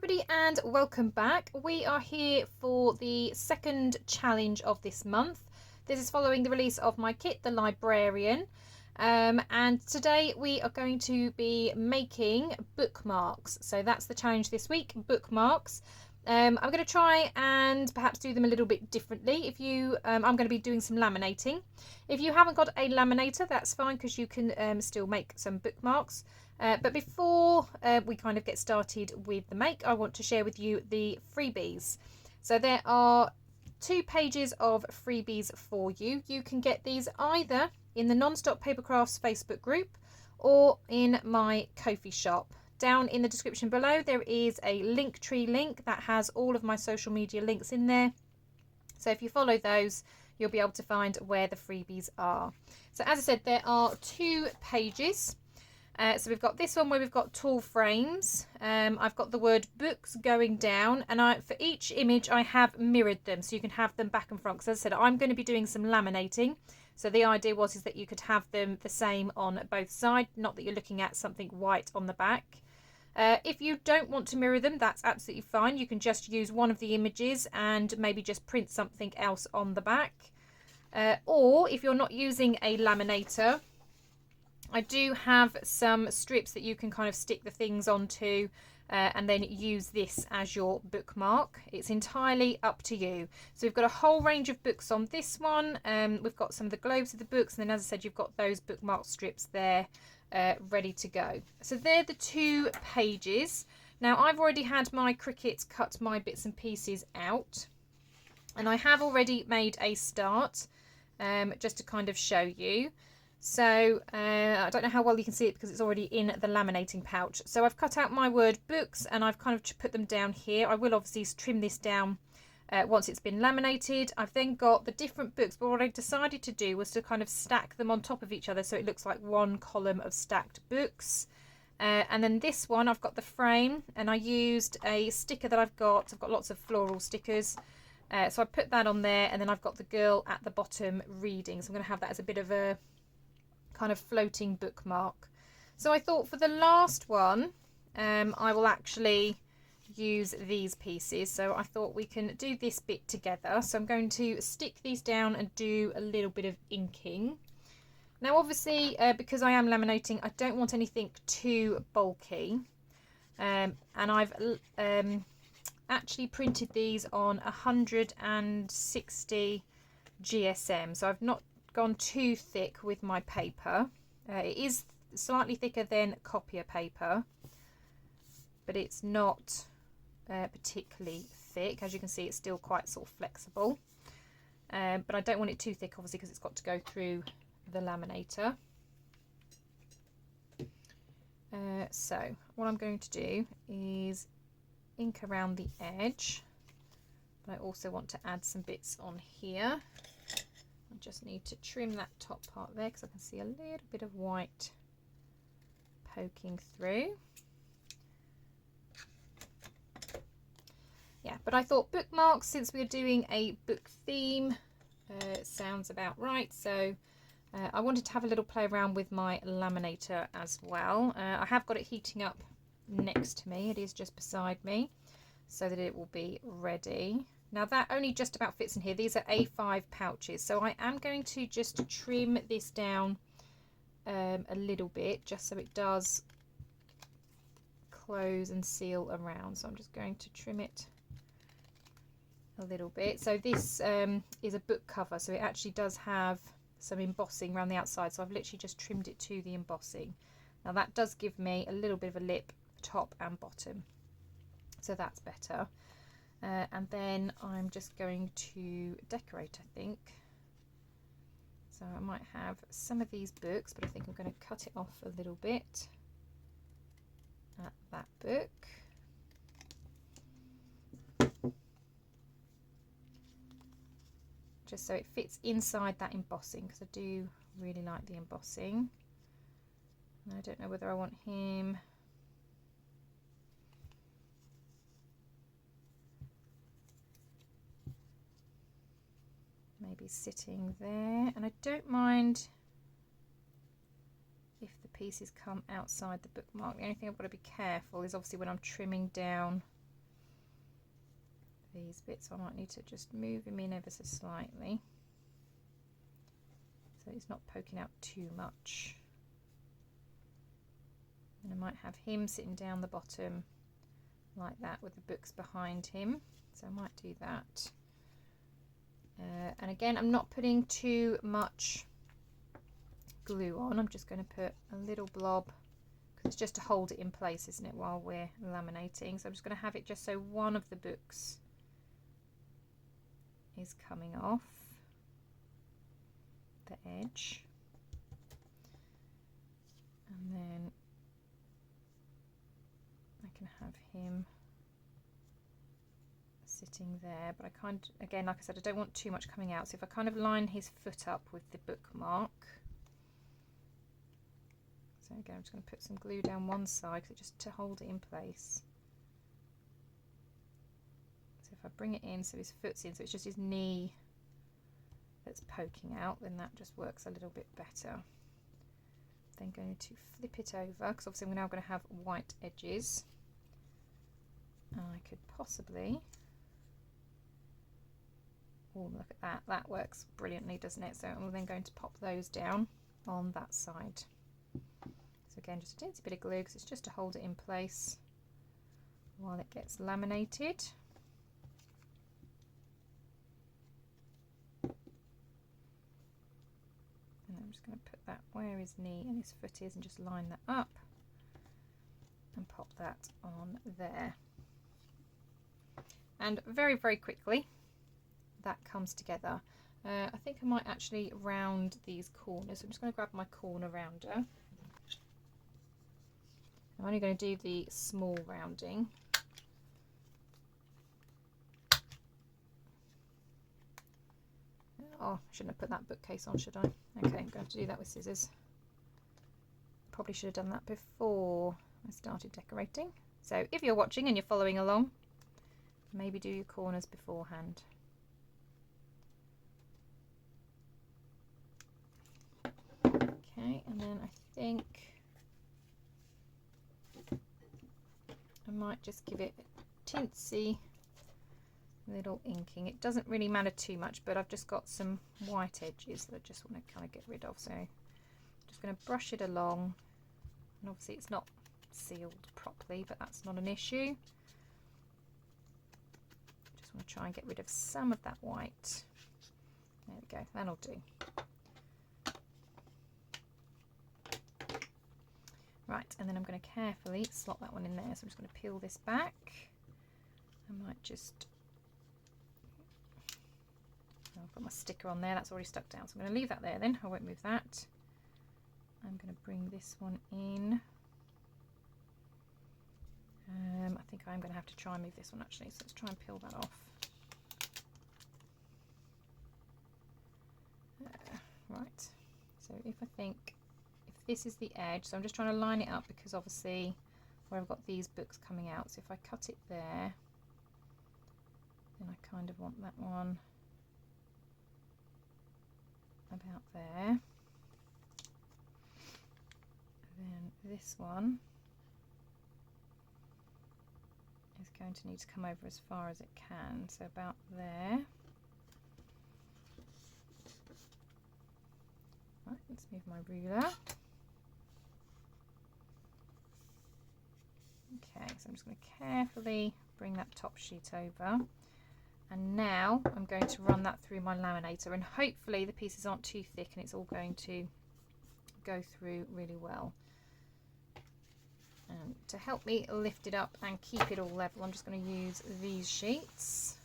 everybody and welcome back. We are here for the second challenge of this month. This is following the release of my kit, The Librarian. And today we are going to be making bookmarks. So that's the challenge this week, bookmarks. I'm going to try and perhaps do them a little bit differently. I'm going to be doing some laminating. If you haven't got a laminator, that's fine because you can still make some bookmarks. But before we kind of get started with the make, I want to share with you the freebies. So there are 2 pages of freebies for you. You can get these either in the Non-Stop Papercrafts Facebook group or in my Ko-fi shop. Down in the description below there is a Linktree link that has all of my social media links in there. So if you follow those, you'll be able to find where the freebies are. So as I said, there are 2 pages. So we've got this one where we've got tall frames. I've got the word books going down, and for each image I have mirrored them so you can have them back and front. Because as I said, I'm going to be doing some laminating. So the idea is that you could have them the same on both sides, not that you're looking at something white on the back. If you don't want to mirror them, that's absolutely fine. You can just use one of the images and maybe just print something else on the back. Or if you're not using a laminator, I do have some strips that you can kind of stick the things onto and then use this as your bookmark. It's entirely up to you. So we've got a whole range of books on this one. We've got some of the globes of the books, and then as I said, you've got those bookmark strips there ready to go. So they're the 2 pages. Now I've already had my Cricut cut my bits and pieces out, and I have already made a start just to kind of show you. So I don't know how well you can see it because it's already in the laminating pouch. So I've cut out my word books and I've kind of put them down here. I will obviously trim this down once it's been laminated. I've then got the different books, but what I decided to do was to kind of stack them on top of each other so it looks like one column of stacked books. And then this one, I've got the frame, and I used a sticker that I've got lots of floral stickers. So I put that on there, and then I've got the girl at the bottom reading. So I'm going to have that as a bit of a kind of floating bookmark. So I thought for the last one I will actually use these pieces. So I thought we can do this bit together. So I'm going to stick these down and do a little bit of inking. Now obviously because I am laminating, I don't want anything too bulky, and I've actually printed these on 160 GSM, so I've not gone too thick with my paper. It is slightly thicker than copier paper, but it's not particularly thick. As you can see, it's still quite sort of flexible, but I don't want it too thick obviously because it's got to go through the laminator. So what I'm going to do is ink around the edge, but I also want to add some bits on here. I just need to trim that top part there because I can see a little bit of white poking through. Yeah, but I thought bookmarks, since we're doing a book theme, sounds about right. So I wanted to have a little play around with my laminator as well. I have got it heating up next to me. It is just beside me so that it will be ready. Now that only just about fits in here. These are A5 pouches, so I am going to just trim this down a little bit just so it does close and seal around. So I'm just going to trim it a little bit. So this is a book cover, so it actually does have some embossing around the outside, so I've literally just trimmed it to the embossing. Now that does give me a little bit of a lip top and bottom, so that's better. And then I'm just going to decorate, I think. So I might have some of these books, but I think I'm going to cut it off a little bit at that book. Just so it fits inside that embossing, because I do really like the embossing. And I don't know whether I want him maybe sitting there, and I don't mind if the pieces come outside the bookmark. The only thing I've got to be careful is obviously when I'm trimming down these bits. I might need to just move him in ever so slightly so it's not poking out too much. And I might have him sitting down the bottom like that with the books behind him, so I might do that. And again, I'm not putting too much glue on. I'm just going to put a little blob because it's just to hold it in place, isn't it, while we're laminating. So I'm just going to have it just so one of the books is coming off the edge, and then I can have him sitting there, but I again, like I said, I don't want too much coming out, so if I kind of line his foot up with the bookmark, so again I'm just going to put some glue down one side just to hold it in place. So if I bring it in so his foot's in, so it's just his knee that's poking out, then that just works a little bit better. Then going to flip it over, because obviously we're now going to have white edges. I could possibly, oh look at that, that works brilliantly, doesn't it? So I'm then going to pop those down on that side. So again, just a teensy bit of glue because it's just to hold it in place while it gets laminated. And I'm just going to put that where his knee and his foot is and just line that up and pop that on there. And very, very quickly that comes together. I think I might actually round these corners. I'm just going to grab my corner rounder. I'm only going to do the small rounding. Oh, I shouldn't have put that bookcase on, should I? Okay, I'm going to have to do that with scissors. Probably should have done that before I started decorating. So if you're watching and you're following along, maybe do your corners beforehand. Okay, and then I think I might just give it a tinsy little inking. It doesn't really matter too much, but I've just got some white edges that I just want to kind of get rid of. So I'm just going to brush it along, and obviously it's not sealed properly, but that's not an issue. Just want to try and get rid of some of that white. There we go, that'll do. Right, and then I'm going to carefully slot that one in there. So I'm just going to peel this back. I might just, I'll put my sticker on there, that's already stuck down. So I'm going to leave that there then, I won't move that. I'm going to bring this one in. I think I'm going to have to try and move this one actually, so let's try and peel that off. Right, so if this is the edge, so I'm just trying to line it up because obviously where I've got these books coming out, so if I cut it there, then I kind of want that one about there. And then this one is going to need to come over as far as it can, so about there. Right, let's move my ruler. Okay, so I'm just going to carefully bring that top sheet over, and now I'm going to run that through my laminator, and hopefully the pieces aren't too thick and it's all going to go through really well. And to help me lift it up and keep it all level, I'm just going to use these sheets.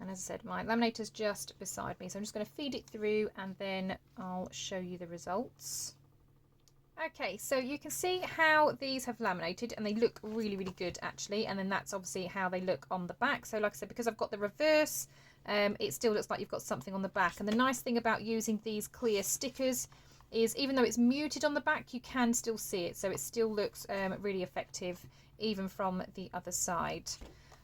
And as I said, my laminator's just beside me, so I'm just going to feed it through and then I'll show you the results. Okay, so you can see how these have laminated and they look really, really good actually, and then that's obviously how they look on the back. So like I said, because I've got the reverse, it still looks like you've got something on the back. And the nice thing about using these clear stickers is even though it's muted on the back, you can still see it, so it still looks really effective even from the other side.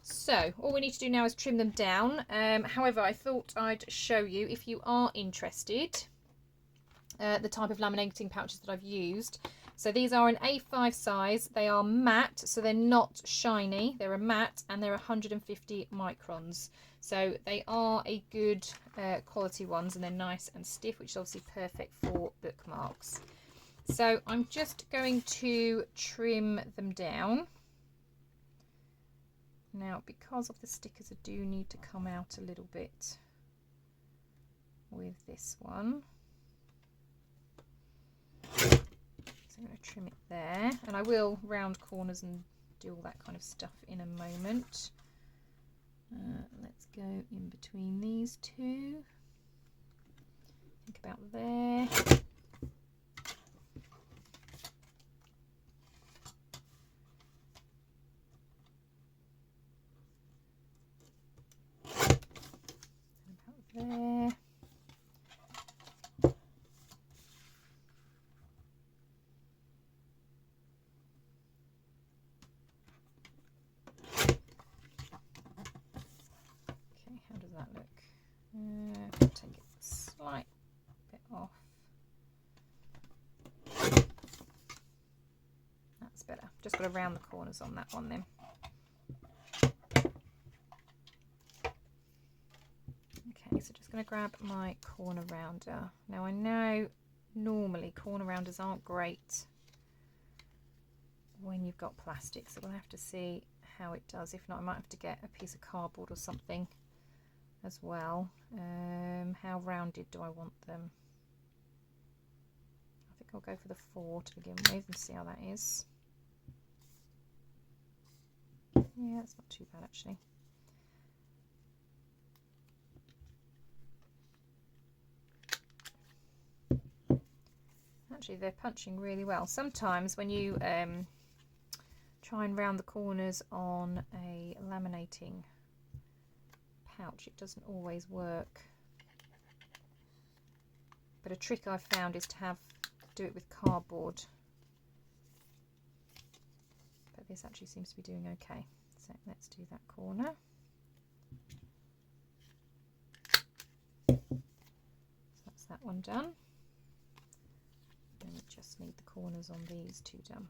So all we need to do now is trim them down. However, I thought I'd show you, if you are interested, the type of laminating pouches that I've used. So these are an A5 size. They are matte, so they're not shiny. They're a matte and they're 150 microns. So they are a good quality ones, and they're nice and stiff, which is obviously perfect for bookmarks. So I'm just going to trim them down. Now, because of the stickers, I do need to come out a little bit with this one. So I'm going to trim it there, and I will round corners and do all that kind of stuff in a moment. Let's go in between these two. Think about there. There. Okay, how does that look? Take it a slight bit off. That's better. Just got to round the corners on that one then. Okay, so just going to grab my corner rounder. Now I know normally corner rounders aren't great when you've got plastic, so we'll have to see how it does. If not, I might have to get a piece of cardboard or something as well. How rounded do I want them? I think I'll go for the 4 to begin with and see how that is. Yeah, that's not too bad actually. Actually, they're punching really well. Sometimes when you try and round the corners on a laminating pouch, it doesn't always work. But a trick I've found is to do it with cardboard. But this actually seems to be doing okay. So let's do that corner. So that's that one done. And we just need the corners on these two done.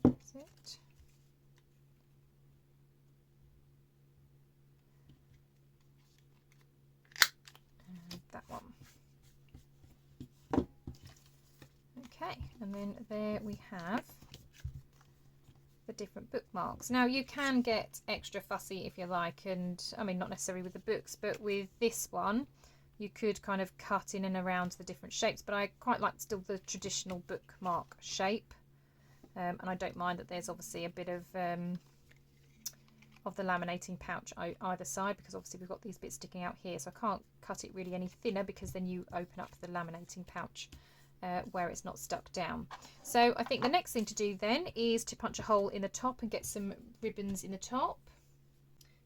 That's it. And that one. Okay, and then there we have the different bookmarks. Now you can get extra fussy if you like, and I mean not necessarily with the books, but with this one you could kind of cut in and around the different shapes, but I quite like still the traditional bookmark shape, and I don't mind that there's obviously a bit of the laminating pouch either side, because obviously we've got these bits sticking out here, so I can't cut it really any thinner, because then you open up the laminating pouch where it's not stuck down. So I think the next thing to do then is to punch a hole in the top and get some ribbons in the top.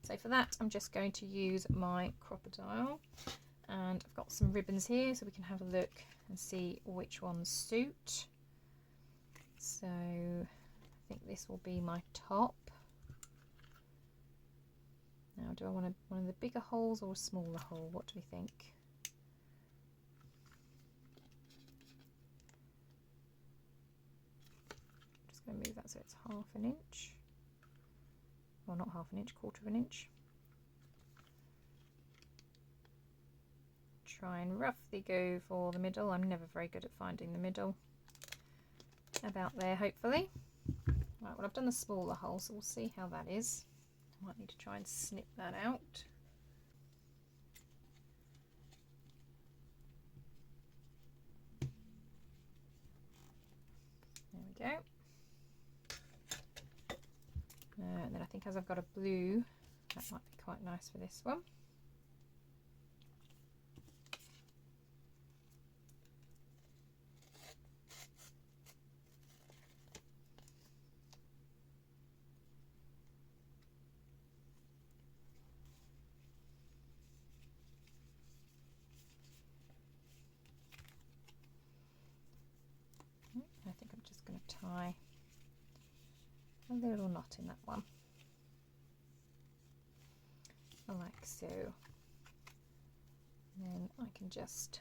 So for that I'm just going to use my crocodile, and I've got some ribbons here so we can have a look and see which ones suit. So I think this will be my top. Now, do I want one of the bigger holes or a smaller hole? What do we think? Just going to move that so it's 1/2 an inch. Well, not 1/2 an inch, 1/4 of an inch. Try and roughly go for the middle. I'm never very good at finding the middle. About there, hopefully. Right, well, I've done the smaller hole, so we'll see how that is. Might need to try and snip that out. There we go. And then I think as I've got a blue, that might be quite nice for this one. I think I'm just going to tie a little knot in that one, like so. then I can just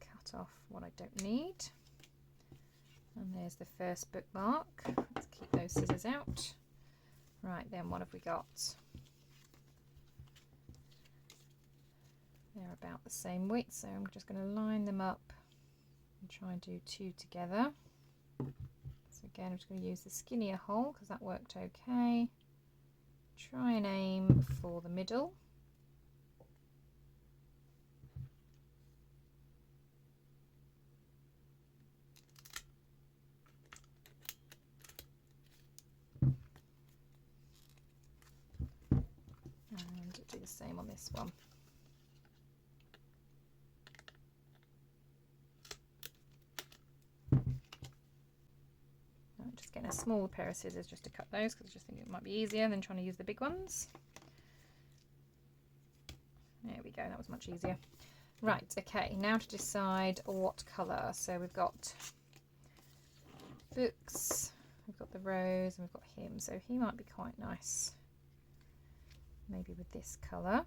cut off what I don't need. And there's the first bookmark. Let's keep those scissors out. Right, then what have we got? They're about the same width, so I'm just going to line them up and try and do two together. So again, I'm just going to use the skinnier hole because that worked okay. Try and aim for the middle. And do the same on this one. I'm just getting a small pair of scissors just to cut those because I just think it might be easier than trying to use the big ones. There we go, that was much easier. Right, okay, now to decide what colour. So we've got books, we've got the rose, and we've got him. So he might be quite nice, maybe with this colour.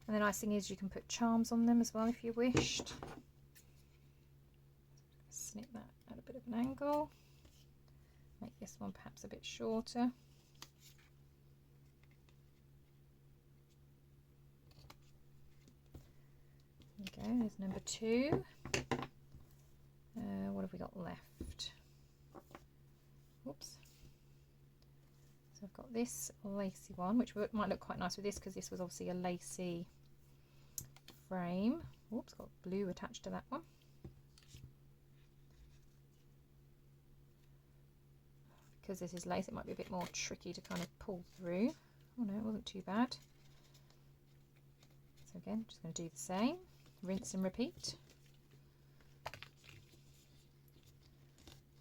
And the nice thing is you can put charms on them as well if you wished. Snip that at a bit of an angle. Make this one perhaps a bit shorter. There we go, there's number 2. What have we got left? Oops. So I've got this lacy one, which might look quite nice with this because this was obviously a lacy frame. Oops, got blue attached to that one. Because this is lace, it might be a bit more tricky to kind of pull through. Oh no, it wasn't too bad. So again, just going to do the same. Rinse and repeat.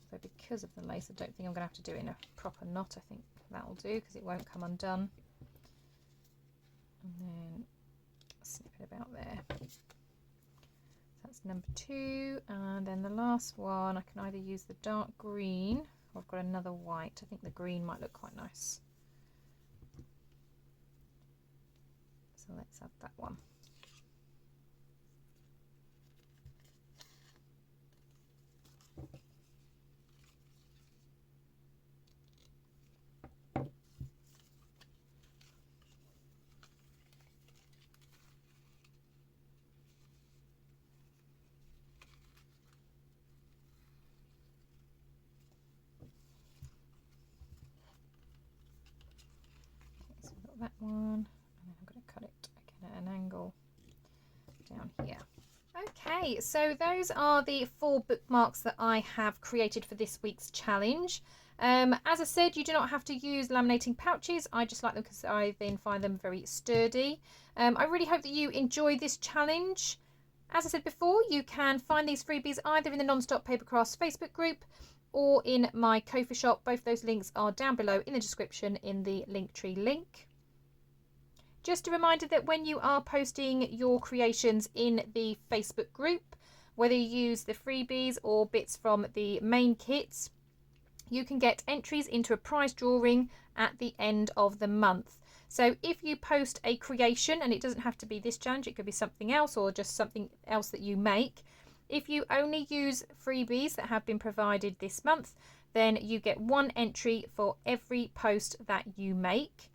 So because of the lace, I don't think I'm going to have to do it in a proper knot. I think that'll do because it won't come undone. And then snip it about there. So that's number 2, and then the last one I can either use the dark green or I've got another white. I think the green might look quite nice. So let's add that one. That one, and then I'm going to cut it again at an angle down here. Okay, so those are the 4 bookmarks that I have created for this week's challenge. As I said, you do not have to use laminating pouches. I just like them because I then find them very sturdy. I really hope that you enjoy this challenge. As I said before, you can find these freebies either in the Non-Stop Papercrafts Facebook group or in my Ko-fi shop. Both those links are down below in the description in the Linktree link. Just a reminder that when you are posting your creations in the Facebook group, whether you use the freebies or bits from the main kits, you can get entries into a prize drawing at the end of the month. So if you post a creation, and it doesn't have to be this challenge, it could be something else or just something else that you make. If you only use freebies that have been provided this month, then you get 1 entry for every post that you make.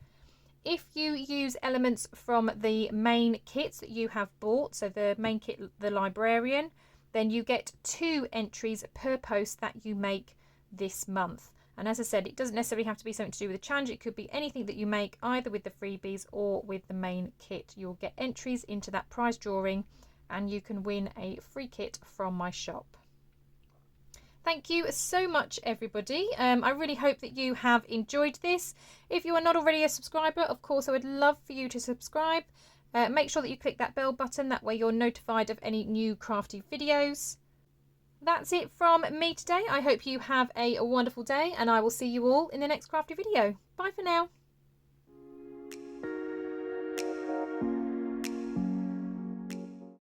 If you use elements from the main kits that you have bought, so the main kit, the librarian, then you get 2 entries per post that you make this month. And as I said, it doesn't necessarily have to be something to do with the challenge. It could be anything that you make either with the freebies or with the main kit. You'll get entries into that prize drawing and you can win a free kit from my shop. Thank you so much, everybody. I really hope that you have enjoyed this. If you are not already a subscriber, of course, I would love for you to subscribe. Make sure that you click that bell button, that way you're notified of any new crafty videos. That's it from me today. I hope you have a wonderful day, and I will see you all in the next crafty video. Bye for now.